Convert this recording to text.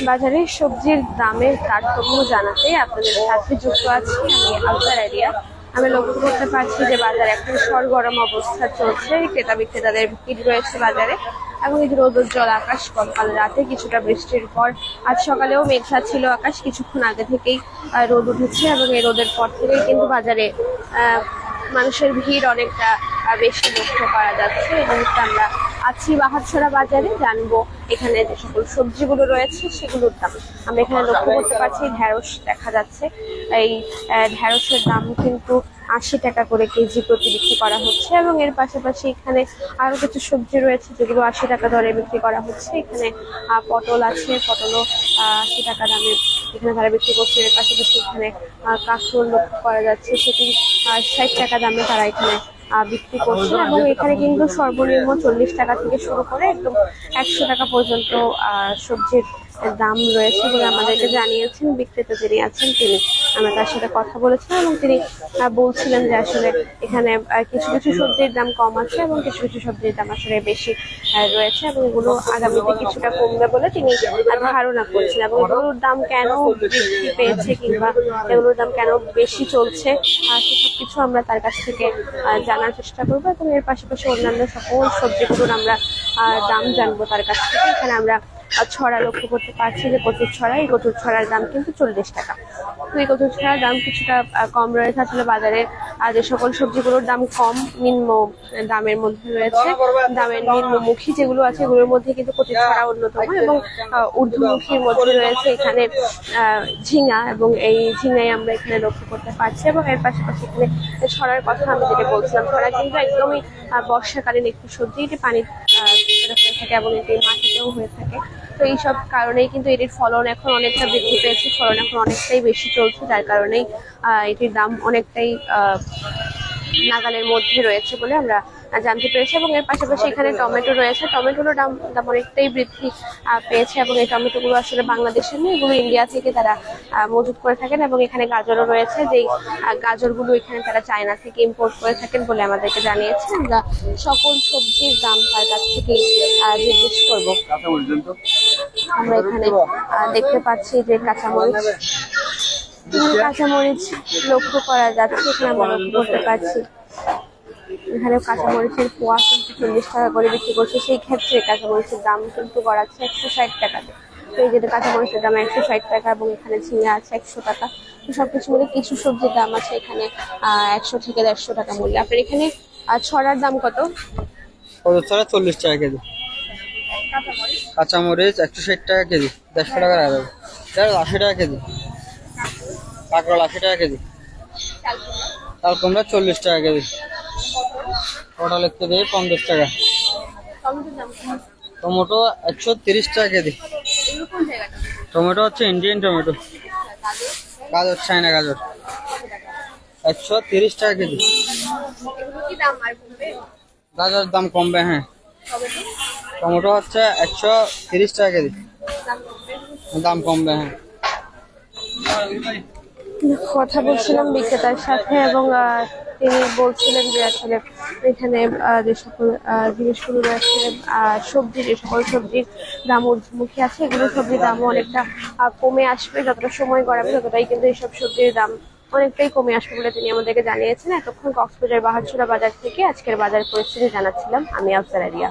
বাজারে সবজির দামের তারতম্য জানাতে আপনাদের সাথে যুক্ত আছি আমি আফজার আরিয়া। আমি লক্ষ্য করতে পারছি যে বাজারে এখন সরগরম অবস্থা চলছে, ক্রেতা বিক্রেতাদের ভিড় রয়েছে বাজারে এবং এই রৌদ্রোজ্জ্বল আকাশ। গতকাল রাতে কিছুটা বৃষ্টির পর আজ সকালেও মেঘলা ছিল আকাশ, কিছুক্ষণ আগে থেকেই রোদ উঠেছে এবং এই রোদের পর থেকেই কিন্তু বাজারে মানুষের ভিড় অনেকটা বেশি লক্ষ্য করা যাচ্ছে। এই মুহূর্তে আমরা আছি বাহারছড়া বাজারে, জানবো এখানে যে সকল সবজিগুলো রয়েছে সেগুলোর দাম। আমরা এখানে লক্ষ্য করতে পারছি ঢেঁড়স দেখা যাচ্ছে, এই ঢেঁড়সের দাম কিন্তু ৮০ টাকা করে কেজি প্রতি বিক্রি করা হচ্ছে এবং এর পাশাপাশি এখানে আরো কিছু সবজি রয়েছে যেগুলো ৮০ টাকা দরে বিক্রি করা হচ্ছে। এখানে পটল আছে, পটলও ৮০ টাকা দামে এখানে তারা বিক্রি করছে। এর পাশাপাশি এখানে কাঁকরোল লক্ষ্য করা যাচ্ছে, সেটি ৬০ টাকা দামে তারা এখানে বিক্রি করছে এবং এখানে কিন্তু সর্বনিম্ন ৪০ টাকা থেকে শুরু করে একদম ১০০ টাকা পর্যন্ত সবজির দাম রয়েছে বলে আমাদেরকে জানিয়েছেন বিক্রেতা যিনি আছেন তিনি। আমরা তার সাথে কথা বলেছিলাম এবং তিনি বলছিলেন যে আসলে এখানে কিছু কিছু সবজির দাম কম আছে এবং কিছু কিছু সবজির দাম আসলে বেশি রয়েছে এবং এগুলো আগামীতে কিছুটা কমবে বলে তিনি ধারণা করছেন। এবং এগুলোর দাম কেন বৃদ্ধি পেয়েছে কিংবা এগুলোর দাম কেন বেশি চলছে সেসব কিছু আমরা তার কাছ থেকে জানার চেষ্টা করবো এবং এর পাশাপাশি অন্যান্য সকল সবজিগুলোর আমরা দাম জানবো তার কাছ থেকে। এখানে আমরা ছড়া লক্ষ্য করতে পারছি যে কচুর ছড়া, এই কচুর ছড়ার দাম কিন্তু ৪০ টাকা। তো এই কচুর ছড়ার দাম কিছুটা কম রয়েছে। আসলে বাজারে যে সকল সবজিগুলোর দাম কম নিম্ন দামের মধ্যে রয়েছে, দামের নিম্নমুখী যেগুলো আছে এগুলোর মধ্যে কিন্তু কচুর ছড়া অন্যতম এবং ঊর্ধ্বমুখীর মধ্যে রয়েছে এখানে ঝিঙা এবং এই ঝিঙাই আমরা এখানে লক্ষ্য করতে পারছি। এবং এর পাশাপাশি এখানে ছড়ার কথা আমি যেটা বলছিলাম, ছড়া কিন্তু একদমই বর্ষাকালীন একটি সবজি, এটি পানির হয়ে থাকে এবং এটি মাটিতেও হয়ে থাকে। তো এইসব কারণেই কিন্তু এটির ফলন এখন অনেকটা বৃদ্ধি পেয়েছে, ফলন এখন অনেকটাই বেশি চলছে, যার কারণেই এটির দাম অনেকটাই নাগালের মধ্যে রয়েছে বলে আমরা জানতে পেরেছি। এবং এর পাশাপাশি এখানে টমেটো রয়েছে, টমেটোর দাম অনেকটাই বৃদ্ধি পেয়েছে এবং এই টমেটোগুলো আসলে বাংলাদেশের নেই, এগুলো ইন্ডিয়া থেকে তারা মজুত করে থাকেন। এবং এখানে গাজরও রয়েছে, যেই গাজরগুলো এখানে তারা চায়না থেকে ইম্পোর্ট করে থাকেন বলে আমাদেরকে জানিয়েছে। আমরা সকল সবজির দাম তার কাছ থেকে জিজ্ঞেস করবো। আমরা এখানে দেখতে পাচ্ছি যে কাঁচামরিচ লক্ষ্য করা যাচ্ছে, এখানে আমরা লক্ষ্য করতে পারছি এখানে কাঁচামরিচের পোয়া কিন্তু ৪০ টাকা করে বিক্রি করছে। সেই ক্ষেত্রে কাঁচামরিচের দাম কিন্তু করাচ্ছে ১৬০ টাকাতে। তো এই যে কাঁচামরিচের দাম ১৬০ টাকা এবং এখানে ঝিঙে আছে ১০০ টাকা। সবকিছু মিলে কিছু সবজির দাম আছে এখানে ১০০ থেকে ১৫০ টাকা মূল্য। আপনার এখানে ছড়ার দাম কত? ছড়া ৪০ টাকা কেজি, কাঁচামরিচ ১৬০ টাকা কেজি, ১৫০ টাকা রাখবে, ৮০ টাকা কেজি, কাঁকরোল ৮০ টাকা কেজি, চাল কুমড়া ৪০ টাকা কেজি, পটল কেজি ৫০ টাকা, টমেটো ১৩০ টাকা কেজি। টমেটো হচ্ছে ইন্ডিয়ান টমেটো, গাজর চায়না গাজর ১৩০ টাকা কেজি। গাজর দাম কমবে, হ্যাঁ। টমেটো হচ্ছে ১৩০ টাকা কেজি, দাম কমবে, হ্যাঁ। কথা বলছিলাম বিক্রেতার সাথে এবং তিনি বলছিলেন যে আসলে এখানে যে সকল জিনিসগুলো রয়েছে সবজি, যে সকল সবজির দাম ঊর্ধ্বমুখী আছে, এগুলো সবজির দামও অনেকটা কমে আসবে, যতটা সময় গড়াবে ততটাই কিন্তু এইসব সবজির দাম অনেকটাই কমে আসবে বলে তিনি আমাদেরকে জানিয়েছেন। এতক্ষণ কক্সবাজার বাহারছড়া বাজার থেকে আজকের বাজার পরিস্থিতি জানাচ্ছিলাম আমি আফজার আরিয়া।